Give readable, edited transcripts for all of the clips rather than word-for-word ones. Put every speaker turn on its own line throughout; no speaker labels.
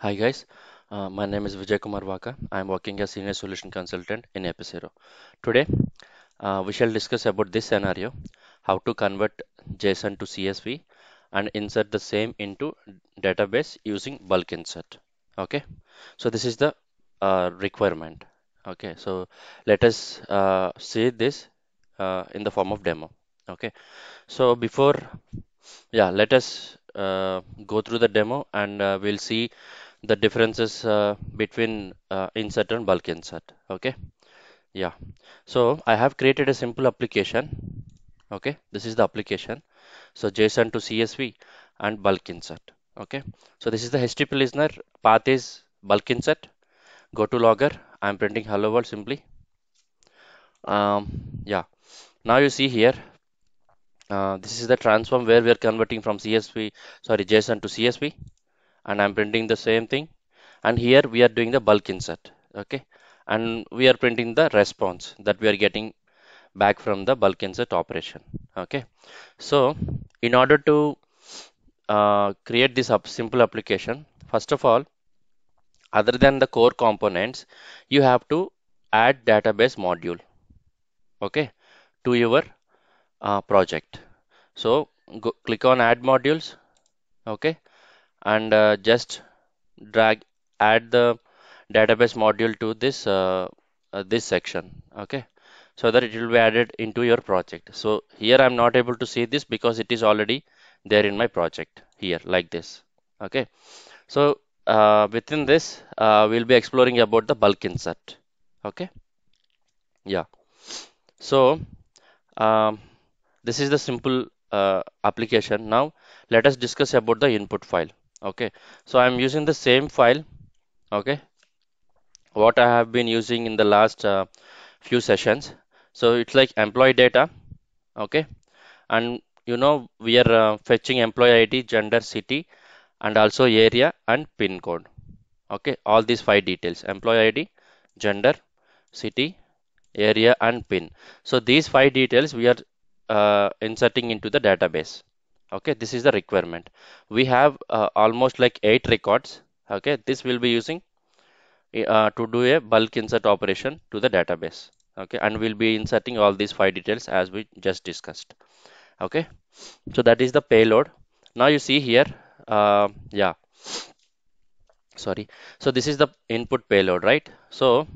Hi guys, my name is Vijay Kumar Vaka. I am working as Senior Solution Consultant in Epicero. Today, we shall discuss about this scenario, how to convert JSON to CSV and insert the same into database using bulk insert. Okay, so this is the requirement. Okay, so let us see this in the form of demo. Okay, so before, yeah, let us go through the demo and we'll see the differences between insert and bulk insert. Okay, yeah. So I have created a simple application. Okay, this is the application. So JSON to CSV and bulk insert. Okay, so this is the HTTP listener. Path is bulk insert. Go to logger. I'm printing hello world simply. Yeah. Now you see here. This is the transform where we are converting from CSV, sorry, JSON to CSV, and I'm printing the same thing. And here we are doing the bulk insert. Okay, and we are printing the response that we are getting back from the bulk insert operation. Okay, so in order to create this simple application, first of all, other than the core components, you have to add database module. Okay, to your project. So click on add modules. Okay, and just drag add the database module to this section. Okay, so that it will be added into your project. So here I'm not able to see this because it is already there in my project here like this. Okay, so within this we'll be exploring about the bulk insert. Okay, yeah. So um, this is the simple application. Now let us discuss about the input file. Okay, so I'm using the same file. Okay, what I have been using in the last few sessions. So it's like employee data. Okay, and we are fetching employee ID, gender, city, and also area and pin code. Okay, all these five details: employee ID, gender, city, area, and pin. So these five details we are inserting into the database. Okay, this is the requirement. We have almost like 8 records. Okay, this will be using to do a bulk insert operation to the database. Okay, and we'll be inserting all these five details as we just discussed. Okay, so that is the payload. Now you see here, yeah, sorry. So this is the input payload, right? So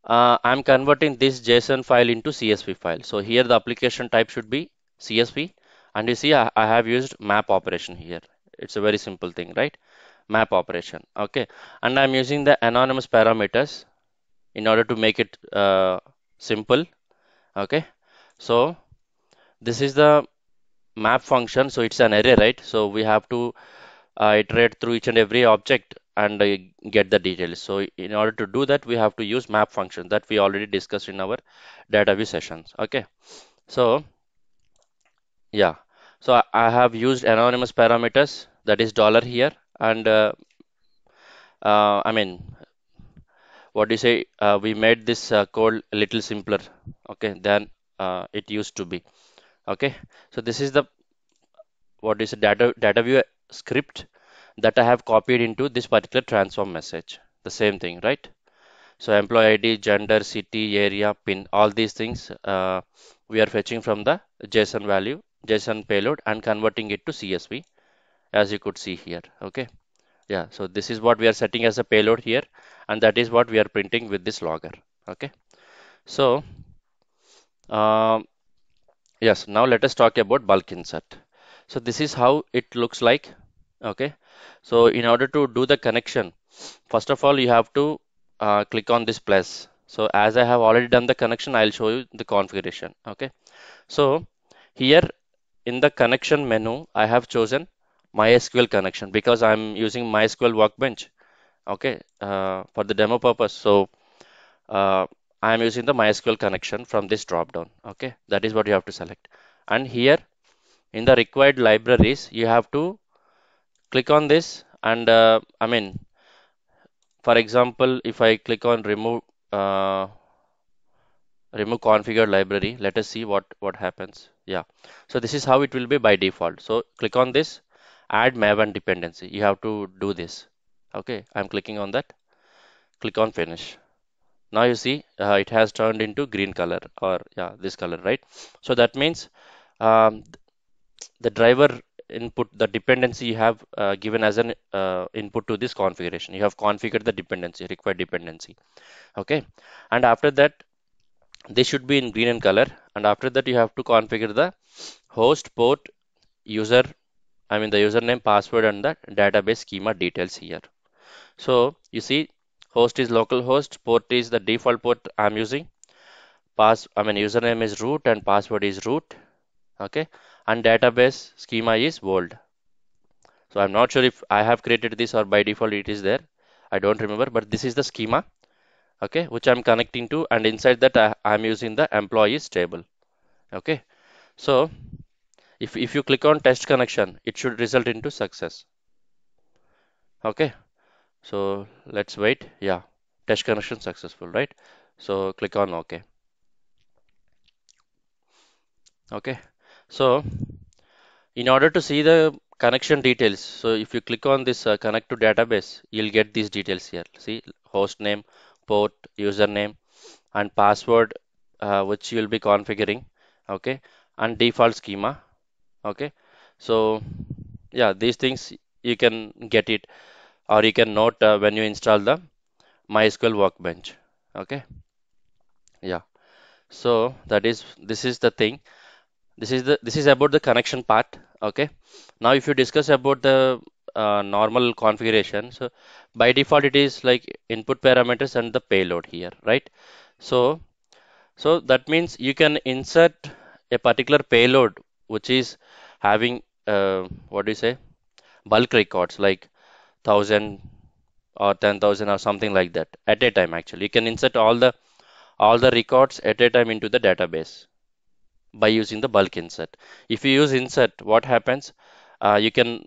I'm converting this JSON file into CSV file. So here the application type should be CSV, and you see I have used map operation here. It's a very simple thing, right? Map operation. Okay, and I'm using the anonymous parameters in order to make it simple. Okay, so this is the map function. So it's an array, right? So we have to iterate through each and every object and get the details. So in order to do that, we have to use map function that we already discussed in our data view sessions. Okay, so yeah, so I have used anonymous parameters, that is dollar here, and I mean, what do you say? We made this code a little simpler, okay, than it used to be. Okay, so this is the what is a data view script that I have copied into this particular transform message. The same thing, right? So employee ID, gender, city, area, pin, all these things we are fetching from the JSON value, JSON payload, and converting it to CSV, as you could see here. Okay. Yeah. So this is what we are setting as a payload here, and that is what we are printing with this logger. Okay. So um, yes, now let us talk about bulk insert. So this is how it looks like. Okay. So in order to do the connection, first of all, you have to click on this plus. So as I have already done the connection, I'll show you the configuration. Okay. So here in the connection menu, I have chosen MySQL connection because I'm using MySQL Workbench. Okay. For the demo purpose. So uh, I am using the MySQL connection from this drop down. Okay. That is what you have to select. And here in the required libraries, you have to click on this and I mean, for example, if I click on uh, remove configured library, let us see what happens. Yeah, so this is how it will be by default. So click on this, add Maven dependency. You have to do this. Okay, I'm clicking on that. Click on finish. Now you see it has turned into green color, or yeah, this color, right? So that means um, the driver input, the dependency you have given as an input to this configuration. You have configured the dependency, required dependency. Okay, and after that, they should be in green in color. And after that, you have to configure the host, port, user, I mean the username, password, and the database schema details here. So you see, host is localhost, port is the default port I'm using, I mean username is root and password is root. Okay, and database schema is world. So I'm not sure if I have created this or by default it is there. I don't remember, but this is the schema, okay, which I'm connecting to, and inside that I'm using the employees table. Okay, so if you click on test connection, it should result into success. Okay, so let's wait. Yeah, test connection successful, right? So click on OK. Okay, so in order to see the connection details, so if you click on this connect to database, you'll get these details here. See, host name, port, username, and password, which you'll be configuring. Okay, and default schema. Okay, so yeah, these things you can get it, or you can note when you install the MySQL Workbench. Okay, yeah. So that is this is the thing. This is about the connection part. Okay. Now if you discuss about the normal configuration, so by default it is like input parameters and the payload here, right? So that means you can insert a particular payload which is having what do you say, bulk records like 1,000 or 10,000 or something like that at a time. Actually, you can insert all the records at a time into the database by using the bulk insert. If you use insert, what happens? You can,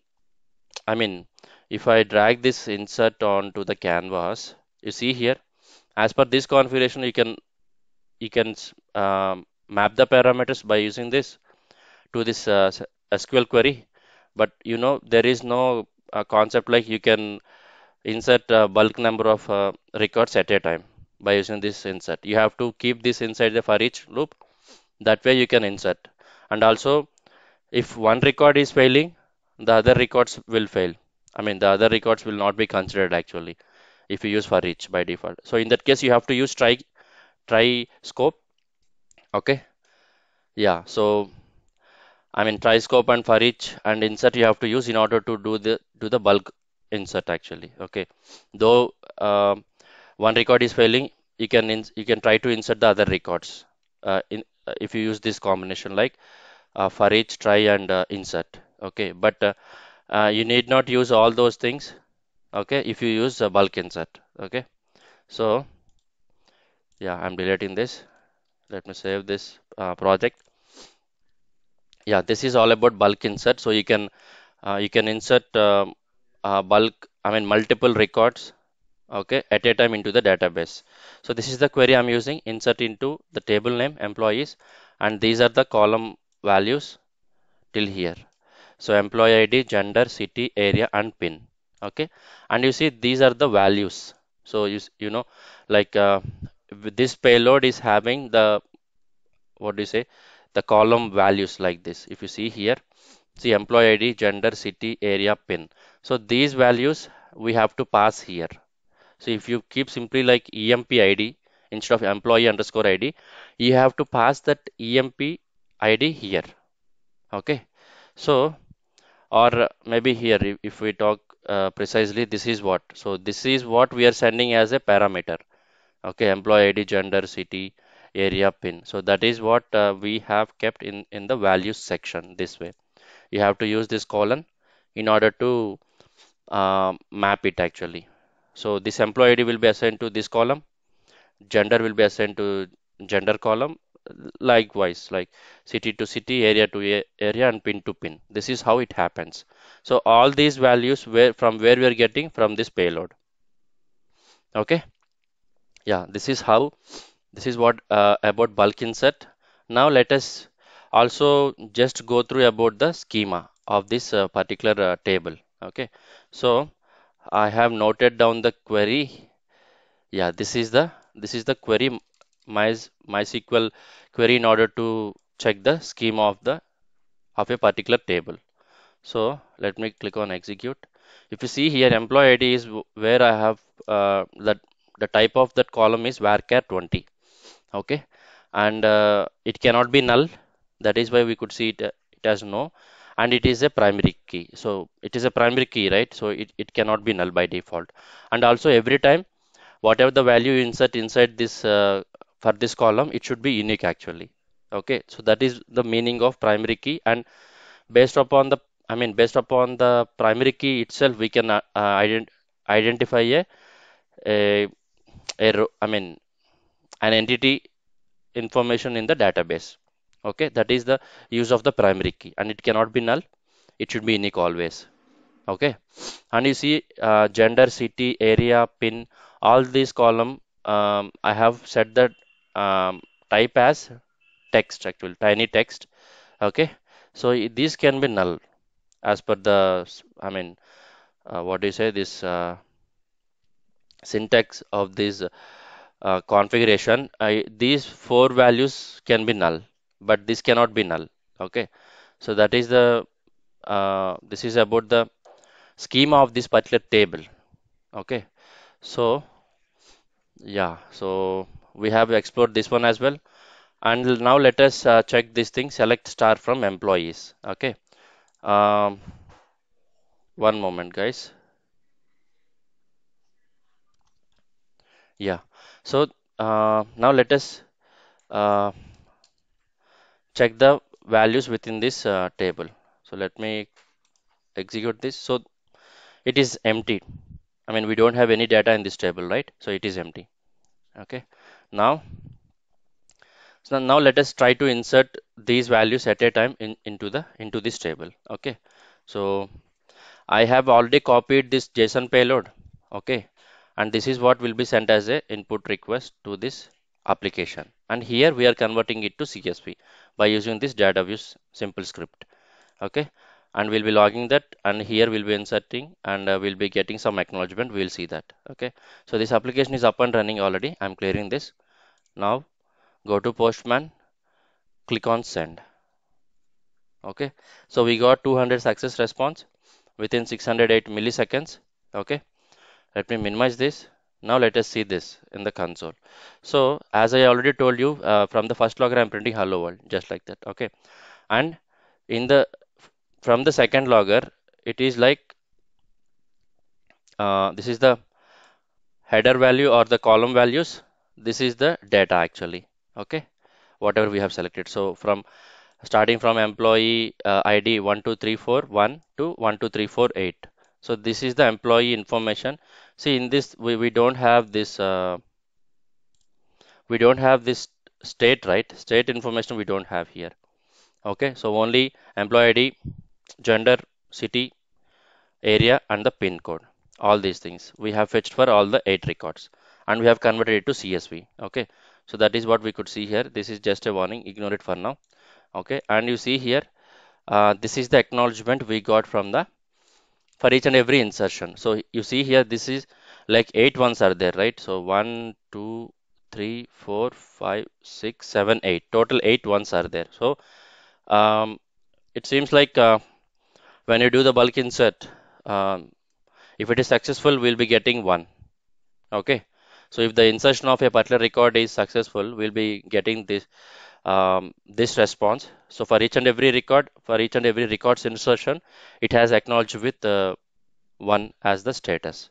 I mean, if I drag this insert onto the canvas, you see here, as per this configuration, you can map the parameters by using this to this SQL query. But you know, there is no concept like you can insert a bulk number of records at a time by using this insert. You have to keep this inside the for each loop. That way you can insert. And also, if one record is failing, the other records will fail. I mean, the other records will not be considered actually if you use for each by default. So in that case, you have to use try scope. Okay. Yeah. So I mean, try scope and for each and insert you have to use in order to do the bulk insert actually. Okay. Though one record is failing, you can try to insert the other records if you use this combination like for each try and insert. Okay. But you need not use all those things. Okay. If you use a bulk insert. Okay. So yeah, I'm deleting this. Let me save this project. Yeah, this is all about bulk insert. So you can insert bulk, I mean multiple records, okay, at a time into the database. So this is the query I'm using. Insert into the table name employees, and these are the column values till here. So employee ID, gender, city, area, and pin. Okay, and you see these are the values. So you know, like this payload is having the, what do you say, the column values like this. If you see here, see employee ID, gender, city, area, pin. So these values we have to pass here. So if you keep simply like EMP ID instead of employee underscore ID, you have to pass that EMP ID here. Okay. So, or maybe here, if we talk precisely, this is what. So this is what we are sending as a parameter. Okay. Employee ID, gender, city, area, pin. So that is what we have kept in the values section this way. You have to use this colon in order to map it actually. So this employee ID will be assigned to this column, gender will be assigned to gender column, likewise like city to city, area to area, and pin to pin. This is how it happens. So all these values where we are getting from this payload. Okay, yeah, this is what about bulk insert. Now let us also just go through about the schema of this particular table. Okay, so I have noted down the query. Yeah, this is the query, my MySQL query in order to check the schema of a particular table. So let me click on execute. If you see here, employee ID is where I have that the type of that column is varchar 20. Okay, and it cannot be null. That is why we could see it as no, and it is a primary key. So it is a primary key, right? So it cannot be null by default. And also every time whatever the value you insert inside this for this column, it should be unique actually. Okay, so that is the meaning of primary key, and based upon the based upon the primary key itself, we can identify a, an entity information in the database. Okay, that is the use of the primary key, and it cannot be null. It should be unique always. Okay, and you see gender, city, area, pin, all these column. I have set that type as text, actually tiny text. Okay, so these can be null as per the what do you say, this syntax of this configuration. These four values can be null, but this cannot be null. Okay, so that is the this is about the schema of this particular table. Okay, so yeah, so we have explored this one as well, and now let us check this thing. Select star from employees. Okay, um, one moment, guys. Yeah, so now let us uh, check the values within this table. So let me execute this. So it is empty. We don't have any data in this table, right? So it is empty. Okay. Now, now let us try to insert these values at a time into this table. Okay. So I have already copied this JSON payload. Okay. And this is what will be sent as a input request to this application. And here we are converting it to CSV by using this data views simple script. Okay, and we'll be logging that, and here we'll be inserting, and we'll be getting some acknowledgement. We'll see that. Okay, so this application is up and running already. I'm clearing this. Now go to Postman, click on send. Okay, so we got 200 success response within 608 milliseconds. Okay, let me minimize this. Now let us see this in the console. So as I already told you, from the first logger I'm printing hello world, just like that. Okay, and in the from the second logger, it is like this is the header value or the column values. This is the data actually. Okay, whatever we have selected. So from starting from employee ID 12341 to 12348. So this is the employee information. See, in this we don't have this state, right? State information we don't have here. Okay, so only employee ID, gender, city, area, and the pin code. All these things we have fetched for all the 8 records, and we have converted it to CSV. Okay, so that is what we could see here. This is just a warning, ignore it for now. Okay, and you see here, this is the acknowledgement we got from the for each and every insertion. So you see here, this is like 8 ones are there, right? So 1 2 3 4 5 6 7 8, total 8 ones are there. So um, it seems like when you do the bulk insert, um, if it is successful, we'll be getting 1. Okay, so if the insertion of a particular record is successful, we'll be getting this response. So for each and every record, for each and every record's insertion, it has acknowledged with 1 as the status.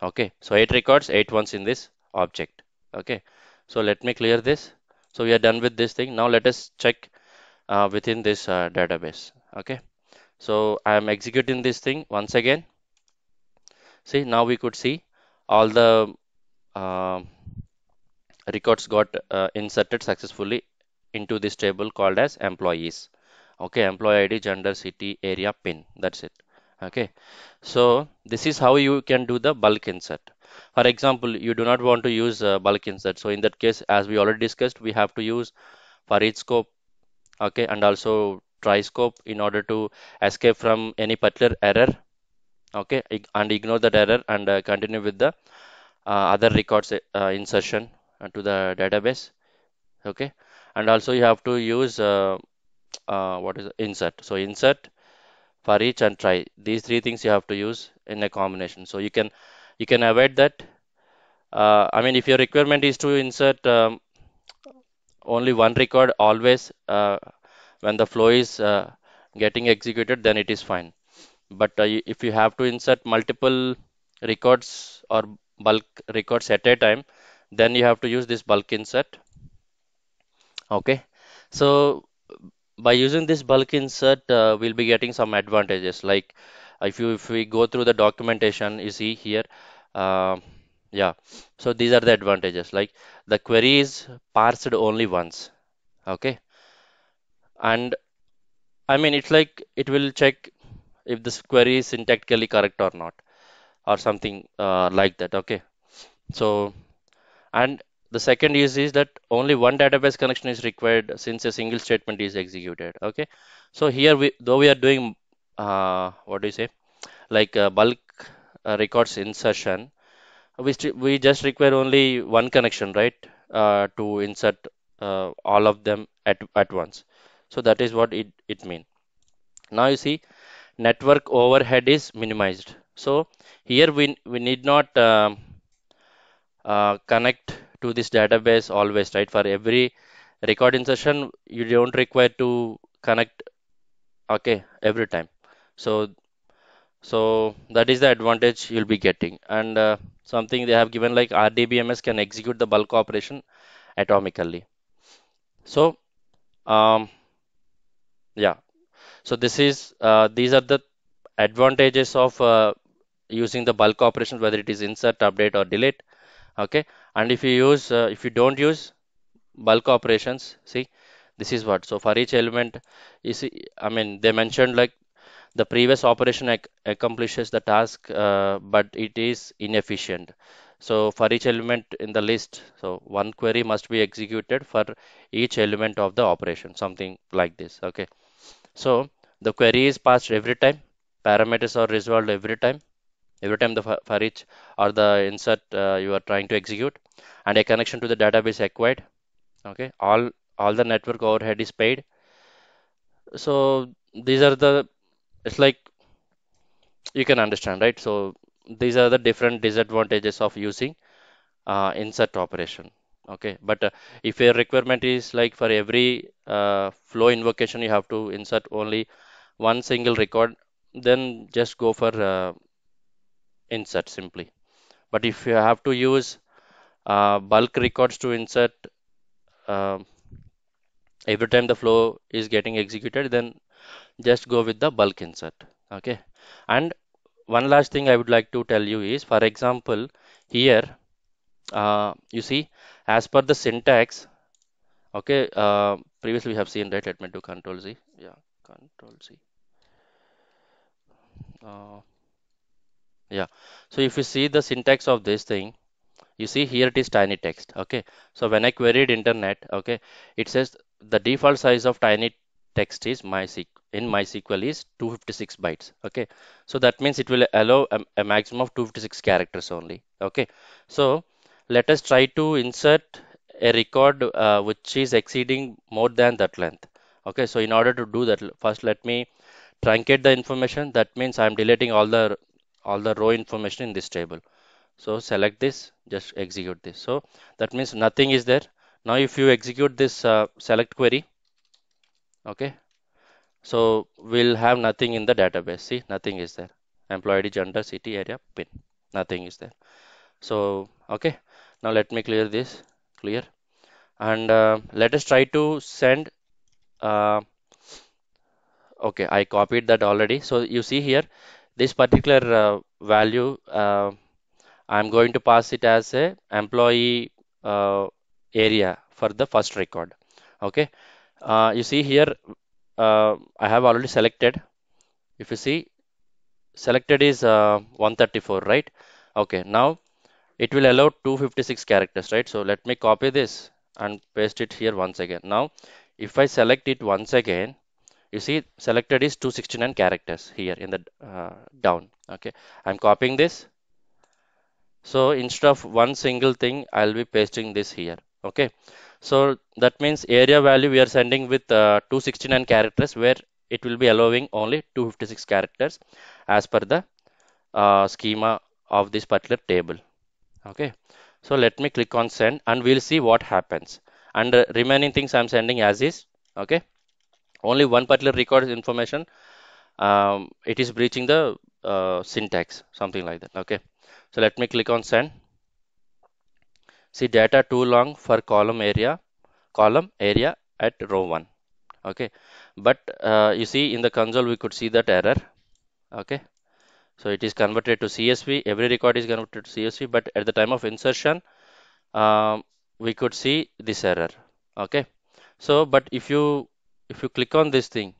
Okay, so 8 records, 8 ones in this object. Okay, so let me clear this. So we are done with this thing. Now let us check within this database. Okay, so I am executing this thing once again. See, now we could see all the um records got inserted successfully into this table called as employees. Okay, employee ID, gender, city, area, pin. That's it. Okay, so this is how you can do the bulk insert. For example, you do not want to use bulk insert. So in that case, as we already discussed, we have to use for each scope, okay, and also try scope in order to escape from any particular error. Okay, and ignore that error and continue with the other records insertion to the database. Okay, and also you have to use what is it? Insert. So insert, for each, and try. These three things you have to use in a combination. So you can avoid that. I mean, if your requirement is to insert only one record always when the flow is getting executed, then it is fine. But if you have to insert multiple records or bulk records at a time, then you have to use this bulk insert. Okay. So by using this bulk insert, we'll be getting some advantages. Like if we go through the documentation, you see here, uh, yeah. So these are the advantages. Like the query is parsed only once. Okay. And I mean, it's like it will check if this query is syntactically correct or not, or something like that. Okay. So, and the second is that only one database connection is required since a single statement is executed. Okay. So here though we are doing what do you say, like bulk records insertion, we just require only one connection, right? To insert all of them at once. So that is what it means. Now you see network overhead is minimized. So here we need not connect to this database always, right? For every record insertion, you don't require to connect, okay, every time. So that is the advantage you'll be getting. And something they have given like RDBMS can execute the bulk operation atomically. So um, yeah, so these are the advantages of using the bulk operations, whether it is insert, update, or delete. Okay, and if you don't use bulk operations, see, this is what. So for each element, you see, I mean, they mentioned like the previous operation accomplishes the task, but it is inefficient. So for each element in the list, so one query must be executed for each element of the operation, something like this. Okay. So the query is passed every time, parameters are resolved every time the for each or the insert you are trying to execute, and a connection to the database acquired. Okay, all the network overhead is paid. So these are the, it's like you can understand, right? So these are the different disadvantages of using insert operation. Okay, but if your requirement is like for every flow invocation you have to insert only one single record, then just go for insert simply. But if you have to use bulk records to insert um every time the flow is getting executed, then just go with the bulk insert. Okay, and one last thing I would like to tell you is, for example, here you see, as per the syntax. Okay, previously we have seen, right? Let me do Control Z. Yeah, Control Z. Uh, yeah. So if you see the syntax of this thing, you see here it is tiny text. Okay. So when I queried internet, okay, it says the default size of tiny text is in MySQL is 256 bytes. Okay. So that means it will allow a maximum of 256 characters only. Okay. So let us try to insert a record which is exceeding more than that length. Okay. So in order to do that, first let me truncate the information. That means I'm deleting all the row information in this table. So select this, just execute this. So that means nothing is there. Now if you execute this select query, okay, so we'll have nothing in the database. See, nothing is there. Employee ID, gender, city, area, pin, nothing is there. So okay, now let me clear this, clear, and let us try to send. Uh, okay, I copied that already. So you see here, this particular value. I'm going to pass it as a employee area for the first record. Okay. You see here, I have already selected. If you see, selected is 134, right? Okay. Now it will allow 256 characters, right? So let me copy this and paste it here once again. Now, if I select it once again, You see selected is 269 characters here in the down. Okay, I'm copying this. So instead of one single thing, I'll be pasting this here. Okay, so that means area value we are sending with 269 characters, where it will be allowing only 256 characters as per the schema of this particular table. Okay, so let me click on send and we'll see what happens. And remaining things I'm sending as is. Okay, only one particular record information, it is breaching the syntax, something like that. Okay, so let me click on send. See, data too long for column area at row 1. Okay, but you see in the console we could see that error. Okay, so it is converted to CSV. Every record is converted to CSV, but at the time of insertion, um, we could see this error. Okay, so but if you click on this thing,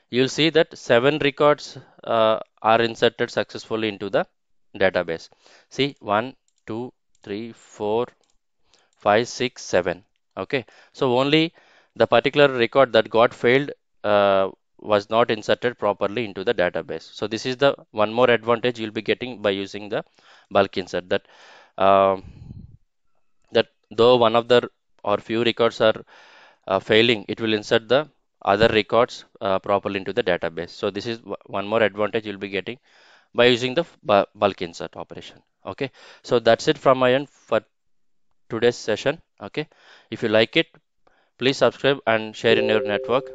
you'll see that 7 records are inserted successfully into the database. See, 1, 2, 3, 4, 5, 6, 7. Okay, so only the particular record that got failed was not inserted properly into the database. So this is the one more advantage you'll be getting by using the bulk insert, that um, that though one of the or few records are failing, it will insert the other records properly into the database. So this is one more advantage you'll be getting by using the bulk insert operation. Okay, so that's it from my end for today's session. Okay, if you like it, please subscribe and share in your network.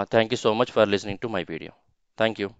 Thank you so much for listening to my video. Thank you.